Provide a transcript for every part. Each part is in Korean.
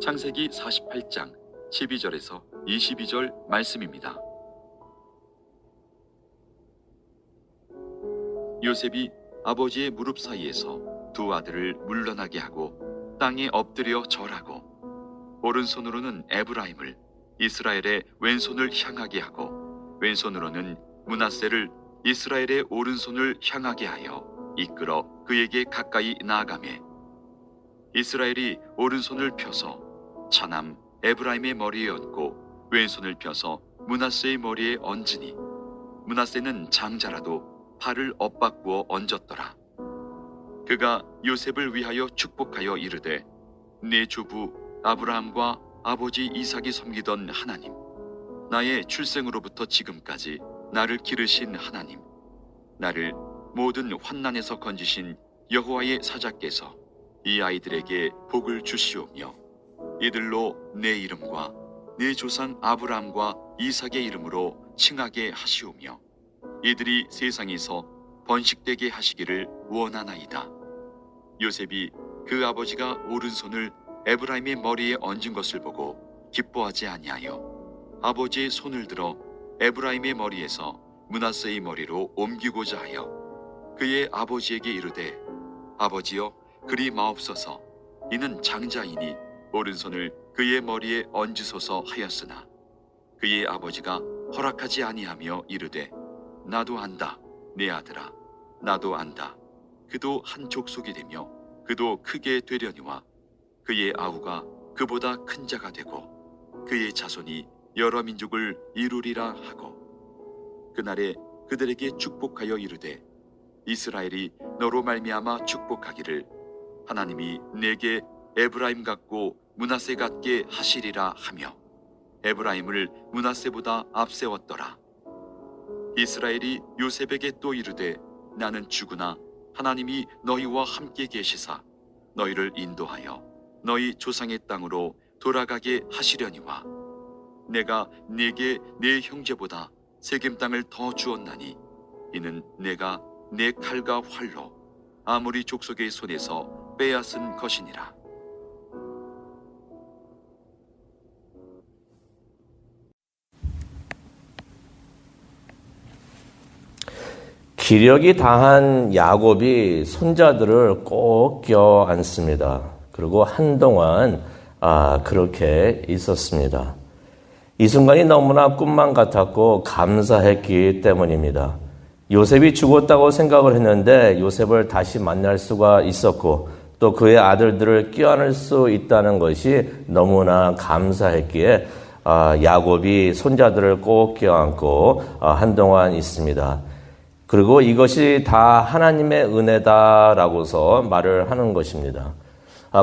창세기 48장 12절에서 22절 말씀입니다. 요셉이 아버지의 무릎 사이에서 두 아들을 물러나게 하고 땅에 엎드려 절하고 오른손으로는 에브라임을 이스라엘의 왼손을 향하게 하고 왼손으로는 므낫세를 이스라엘의 오른손을 향하게 하여 이끌어 그에게 가까이 나아가매 이스라엘이 오른손을 펴서 차남 에브라임의 머리에 얹고 왼손을 펴서 므낫세의 머리에 얹으니 므낫세는 장자라도 팔을 엇바꾸어 얹었더라. 그가 요셉을 위하여 축복하여 이르되 내 주부 아브라함과 아버지 이삭이 섬기던 하나님, 나의 출생으로부터 지금까지 나를 기르신 하나님, 나를 모든 환난에서 건지신 여호와의 사자께서 이 아이들에게 복을 주시오며 이들로 내 이름과 내 조상 아브라함과 이삭의 이름으로 칭하게 하시오며 이들이 세상에서 번식되게 하시기를 원하나이다. 요셉이 그 아버지가 오른손을 에브라임의 머리에 얹은 것을 보고 기뻐하지 아니하여 아버지의 손을 들어 에브라임의 머리에서 므낫세의 머리로 옮기고자 하여 그의 아버지에게 이르되 아버지여 그리 마옵소서. 이는 장자이니 오른손을 그의 머리에 얹으소서 하였으나 그의 아버지가 허락하지 아니하며 이르되 나도 안다 내 아들아, 나도 안다. 그도 한 족속이 되며 그도 크게 되려니와 그의 아우가 그보다 큰 자가 되고 그의 자손이 여러 민족을 이루리라 하고 그날에 그들에게 축복하여 이르되 이스라엘이 너로 말미암아 축복하기를 하나님이 내게 에브라임 같고 므낫세 같게 하시리라 하며 에브라임을 므낫세보다 앞세웠더라. 이스라엘이 요셉에게 또 이르되 나는 죽으나 하나님이 너희와 함께 계시사 너희를 인도하여 너희 조상의 땅으로 돌아가게 하시려니와 내가 네게 네 형제보다 세겜 땅을 더 주었나니 이는 내가 내 칼과 활로 아모리 족속의 손에서 빼앗은 것이니라. 기력이 다한 야곱이 손자들을 꼭 껴안습니다. 그리고 한동안 그렇게 있었습니다. 이 순간이 너무나 꿈만 같았고 감사했기 때문입니다. 요셉이 죽었다고 생각을 했는데 요셉을 다시 만날 수가 있었고 또 그의 아들들을 껴안을 수 있다는 것이 너무나 감사했기에 야곱이 손자들을 꼭 껴안고 한동안 있습니다. 그리고 이것이 다 하나님의 은혜다라고서 말을 하는 것입니다.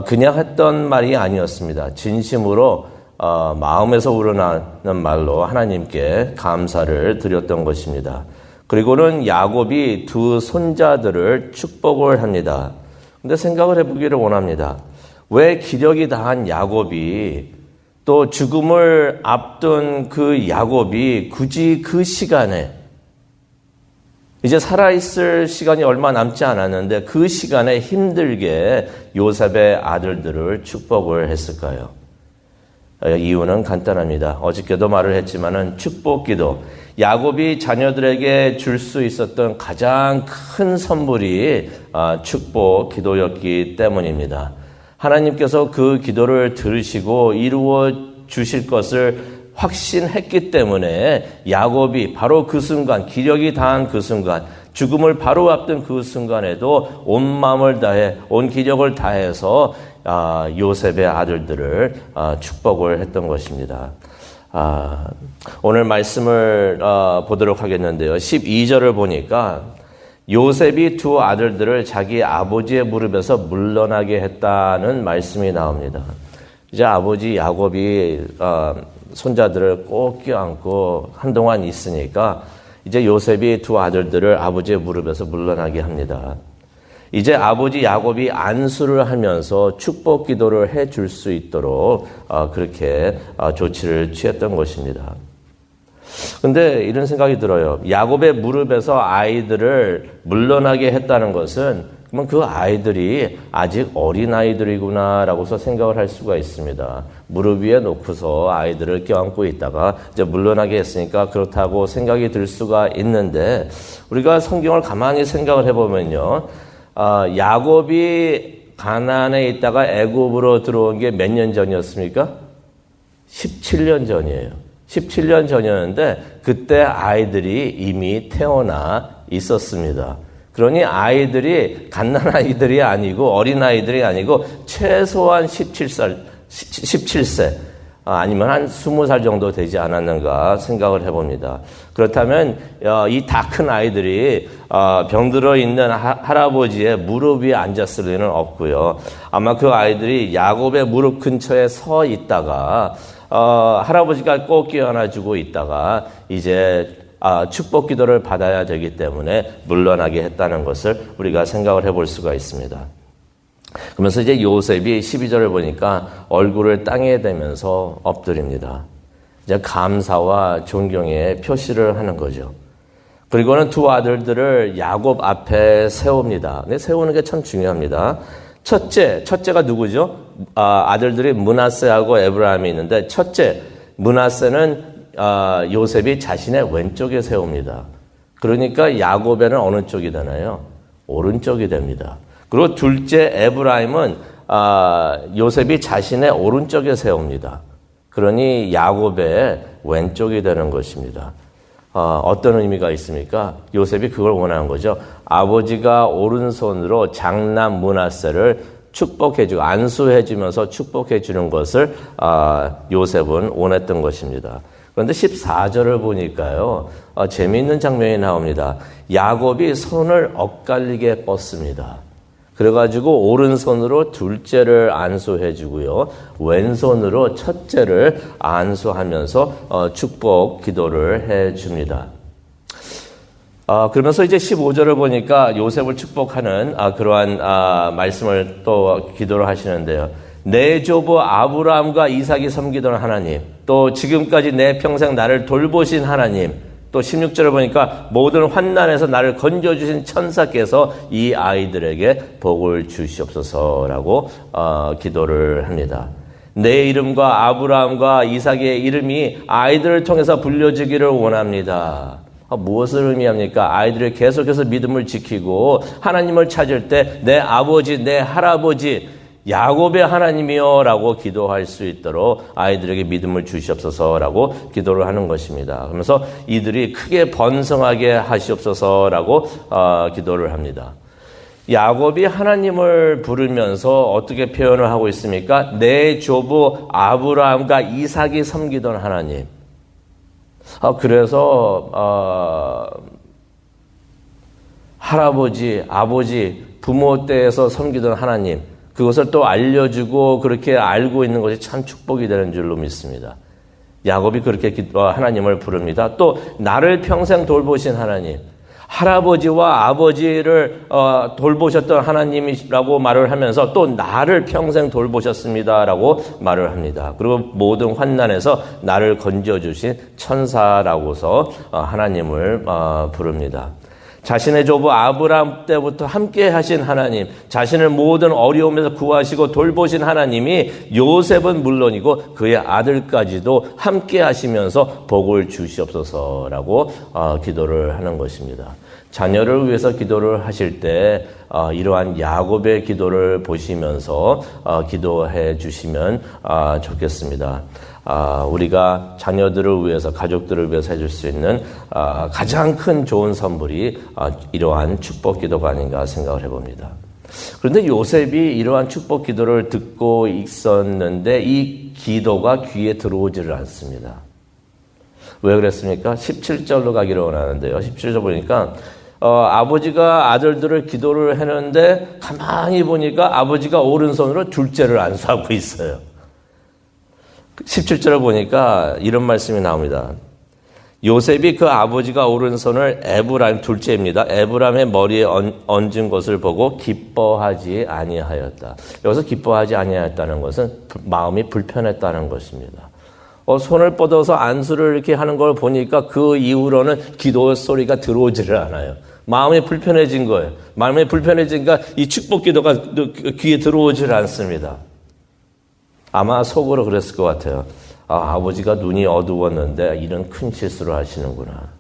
그냥 했던 말이 아니었습니다. 진심으로 마음에서 우러나는 말로 하나님께 감사를 드렸던 것입니다. 그리고는 야곱이 두 손자들을 축복을 합니다. 근데 생각을 해보기를 원합니다. 왜 기력이 다한 야곱이 또 죽음을 앞둔 그 야곱이 굳이 그 시간에 이제 살아있을 시간이 얼마 남지 않았는데 그 시간에 힘들게 요셉의 아들들을 축복을 했을까요? 이유는 간단합니다. 어저께도 말을 했지만은 축복기도 야곱이 자녀들에게 줄 수 있었던 가장 큰 선물이 축복 기도였기 때문입니다. 하나님께서 그 기도를 들으시고 이루어 주실 것을 확신했기 때문에 야곱이 바로 그 순간, 기력이 다한 그 순간, 죽음을 바로 앞둔 그 순간에도 온 마음을 다해, 온 기력을 다해서 요셉의 아들들을 축복을 했던 것입니다. 오늘 말씀을 보도록 하겠는데요. 12절을 보니까 요셉이 두 아들들을 자기 아버지의 무릎에서 물러나게 했다는 말씀이 나옵니다. 이제 아버지 야곱이 손자들을 꼭 껴안고 한동안 있으니까 이제 요셉이 두 아들들을 아버지의 무릎에서 물러나게 합니다. 이제 아버지 야곱이 안수를 하면서 축복 기도를 해줄 수 있도록 그렇게 조치를 취했던 것입니다. 근데 이런 생각이 들어요. 야곱의 무릎에서 아이들을 물러나게 했다는 것은 그러면 그 아이들이 아직 어린아이들이구나라고서 생각을 할 수가 있습니다. 무릎 위에 놓고서 아이들을 껴안고 있다가 이제 물러나게 했으니까 그렇다고 생각이 들 수가 있는데, 우리가 성경을 가만히 생각을 해보면요. 야곱이 가나안에 있다가 애굽으로 들어온 게 몇 년 전이었습니까? 17년 전이에요. 17년 전이었는데 그때 아이들이 이미 태어나 있었습니다. 그러니 아이들이 갓난아이들이 아니고 어린아이들이 아니고 최소한 17세 아니면 한 20살 정도 되지 않았는가 생각을 해봅니다. 그렇다면 이 다 큰 아이들이 병들어 있는 할아버지의 무릎 위에 앉았을 리는 없고요. 아마 그 아이들이 야곱의 무릎 근처에 서 있다가 할아버지가 꼭 끼어안아주고 있다가 이제 축복 기도를 받아야 되기 때문에 물러나게 했다는 것을 우리가 생각을 해볼 수가 있습니다. 그러면서 이제 요셉이 12절을 보니까 얼굴을 땅에 대면서 엎드립니다. 이제 감사와 존경의 표시를 하는 거죠. 그리고는 두 아들들을 야곱 앞에 세웁니다. 근데 세우는 게 참 중요합니다. 첫째가 누구죠? 아들들이 므낫세하고 에브라임이 있는데 첫째 므낫세는 요셉이 자신의 왼쪽에 세웁니다. 그러니까 야곱에는 어느 쪽이 되나요? 오른쪽이 됩니다. 그리고 둘째 에브라임은 요셉이 자신의 오른쪽에 세웁니다. 그러니 야곱의 왼쪽이 되는 것입니다. 어떤 의미가 있습니까? 요셉이 그걸 원하는 거죠. 아버지가 오른손으로 장남 므낫세를 축복해주고 안수해주면서 축복해주는 것을 요셉은 원했던 것입니다. 그런데 14절을 보니까요, 재미있는 장면이 나옵니다. 야곱이 손을 엇갈리게 뻗습니다. 그래가지고 오른손으로 둘째를 안수해주고요, 왼손으로 첫째를 안수하면서 축복 기도를 해줍니다. 그러면서 이제 15절을 보니까 요셉을 축복하는 그러한 말씀을 또 기도를 하시는데요. 내 조부 아브라함과 이삭이 섬기던 하나님, 또 지금까지 내 평생 나를 돌보신 하나님, 또 16절을 보니까 모든 환난에서 나를 건져주신 천사께서 이 아이들에게 복을 주시옵소서라고 기도를 합니다. 내 이름과 아브라함과 이삭의 이름이 아이들을 통해서 불려지기를 원합니다. 무엇을 의미합니까? 아이들이 계속해서 믿음을 지키고 하나님을 찾을 때 내 아버지, 내 할아버지 야곱의 하나님이여 라고 기도할 수 있도록 아이들에게 믿음을 주시옵소서라고 기도를 하는 것입니다. 그러면서 이들이 크게 번성하게 하시옵소서라고 기도를 합니다. 야곱이 하나님을 부르면서 어떻게 표현을 하고 있습니까? 내 조부 아브라함과 이삭이 섬기던 하나님. 그래서 할아버지, 아버지, 부모 때에서 섬기던 하나님, 그것을 또 알려주고 그렇게 알고 있는 것이 참 축복이 되는 줄로 믿습니다. 야곱이 그렇게 하나님을 부릅니다. 또 나를 평생 돌보신 하나님, 할아버지와 아버지를 돌보셨던 하나님이라고 말을 하면서 또 나를 평생 돌보셨습니다라고 말을 합니다. 그리고 모든 환난에서 나를 건져주신 천사라고서 하나님을 부릅니다. 자신의 조부 아브라함 때부터 함께 하신 하나님, 자신을 모든 어려움에서 구하시고 돌보신 하나님이 요셉은 물론이고 그의 아들까지도 함께 하시면서 복을 주시옵소서라고 기도를 하는 것입니다. 자녀를 위해서 기도를 하실 때 이러한 야곱의 기도를 보시면서 기도해 주시면 좋겠습니다. 우리가 자녀들을 위해서, 가족들을 위해서 해줄 수 있는 가장 큰 좋은 선물이 이러한 축복 기도가 아닌가 생각을 해봅니다. 그런데 요셉이 이러한 축복 기도를 듣고 있었는데 이 기도가 귀에 들어오지를 않습니다. 왜 그랬습니까? 17절로 가기를 원하는데요. 17절 보니까 아버지가 아들들을 기도를 했는데 가만히 보니까 아버지가 오른손으로 둘째를 안수하고 있어요. 17절을 보니까 이런 말씀이 나옵니다. 요셉이 그 아버지가 오른손을 에브라임, 둘째입니다. 에브라임의 머리에 얹은 것을 보고 기뻐하지 아니하였다. 여기서 기뻐하지 아니하였다는 것은 마음이 불편했다는 것입니다. 손을 뻗어서 안수를 이렇게 하는 걸 보니까 그 이후로는 기도 소리가 들어오지를 않아요. 마음이 불편해진 거예요. 마음이 불편해지니까 이 축복 기도가 귀에 들어오질 않습니다. 아마 속으로 그랬을 것 같아요. 아버지가 눈이 어두웠는데 이런 큰 실수를 하시는구나.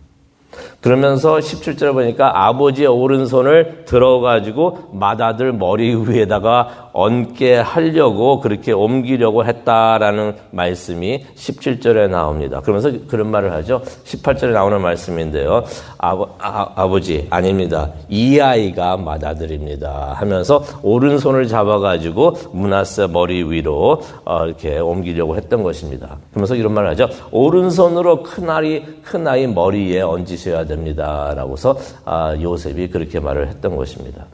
그러면서 17절에 보니까 아버지의 오른손을 들어가지고 맏아들 머리 위에다가 얹게 하려고 그렇게 옮기려고 했다라는 말씀이 17절에 나옵니다. 그러면서 그런 말을 하죠. 18절에 나오는 말씀인데요. 아버지 아닙니다. 이 아이가 맏아들입니다 하면서 오른손을 잡아가지고 므낫세 머리 위로 이렇게 옮기려고 했던 것입니다. 그러면서 이런 말을 하죠. 오른손으로 큰 아이 머리에 얹으셔야 됩니다 라고서 요셉이 그렇게 말을 했던 것입니다.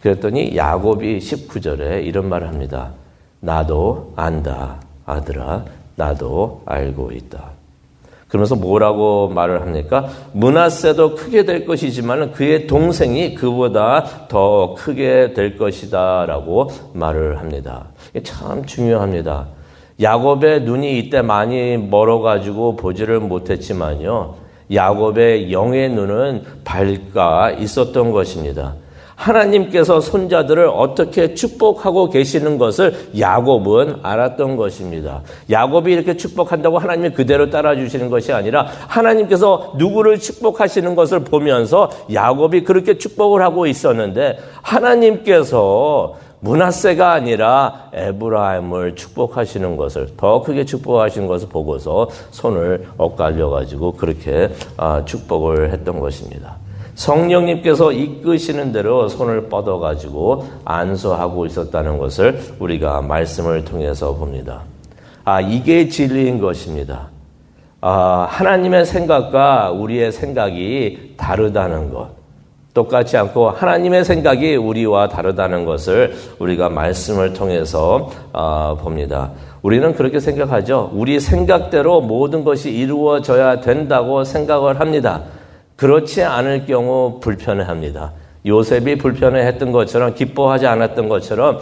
그랬더니 야곱이 19절에 이런 말을 합니다. 나도 안다 아들아 나도 알고 있다. 그러면서 뭐라고 말을 합니까? 므낫세도 크게 될 것이지만 그의 동생이 그보다 더 크게 될 것이다 라고 말을 합니다. 이게 참 중요합니다. 야곱의 눈이 이때 많이 멀어가지고 보지를 못했지만요. 야곱의 영의 눈은 밝아 있었던 것입니다. 하나님께서 손자들을 어떻게 축복하고 계시는 것을 야곱은 알았던 것입니다. 야곱이 이렇게 축복한다고 하나님이 그대로 따라주시는 것이 아니라 하나님께서 누구를 축복하시는 것을 보면서 야곱이 그렇게 축복을 하고 있었는데 하나님께서 므낫세가 아니라 에브라임을 축복하시는 것을 더 크게 축복하시는 것을 보고서 손을 엇갈려가지고 그렇게 축복을 했던 것입니다. 성령님께서 이끄시는 대로 손을 뻗어가지고 안수하고 있었다는 것을 우리가 말씀을 통해서 봅니다. 이게 진리인 것입니다. 하나님의 생각과 우리의 생각이 다르다는 것. 똑같지 않고 하나님의 생각이 우리와 다르다는 것을 우리가 말씀을 통해서 봅니다. 우리는 그렇게 생각하죠. 우리 생각대로 모든 것이 이루어져야 된다고 생각을 합니다. 그렇지 않을 경우 불편해합니다. 요셉이 불편해했던 것처럼 기뻐하지 않았던 것처럼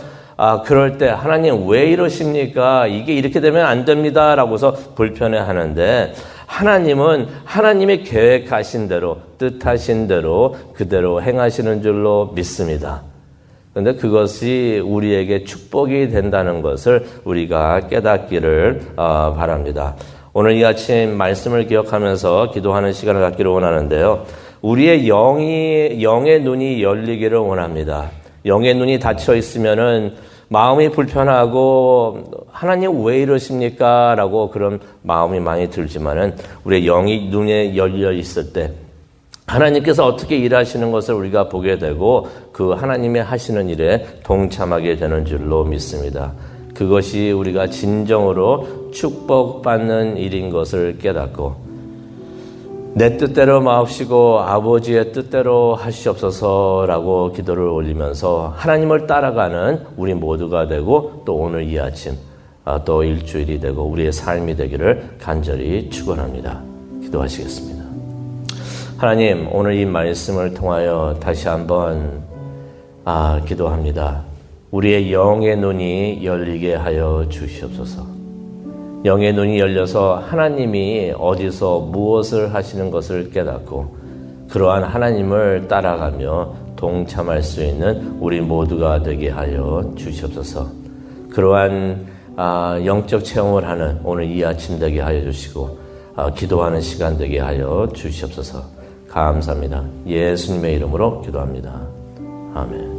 그럴 때 하나님 왜 이러십니까? 이게 이렇게 되면 안 됩니다 라고서 불편해하는데 하나님은 하나님이 계획하신 대로 뜻하신 대로 그대로 행하시는 줄로 믿습니다. 그런데 그것이 우리에게 축복이 된다는 것을 우리가 깨닫기를 바랍니다. 오늘 이 아침 말씀을 기억하면서 기도하는 시간을 갖기를 원하는데요. 우리의 영의 눈이 열리기를 원합니다. 영의 눈이 닫혀 있으면은 마음이 불편하고 하나님 왜 이러십니까? 라고 그런 마음이 많이 들지만은 우리의 영이 눈에 열려 있을 때 하나님께서 어떻게 일하시는 것을 우리가 보게 되고 그 하나님의 하시는 일에 동참하게 되는 줄로 믿습니다. 그것이 우리가 진정으로 축복받는 일인 것을 깨닫고 내 뜻대로 마옵시고 아버지의 뜻대로 하시옵소서라고 기도를 올리면서 하나님을 따라가는 우리 모두가 되고 또 오늘 이 아침 또 일주일이 되고 우리의 삶이 되기를 간절히 축원합니다. 기도하시겠습니다. 하나님 오늘 이 말씀을 통하여 다시 한번 기도합니다. 우리의 영의 눈이 열리게 하여 주시옵소서. 영의 눈이 열려서 하나님이 어디서 무엇을 하시는 것을 깨닫고 그러한 하나님을 따라가며 동참할 수 있는 우리 모두가 되게 하여 주시옵소서. 그러한 영적 체험을 하는 오늘 이 아침 되게 하여 주시고 기도하는 시간 되게 하여 주시옵소서. 감사합니다. 예수님의 이름으로 기도합니다. 아멘.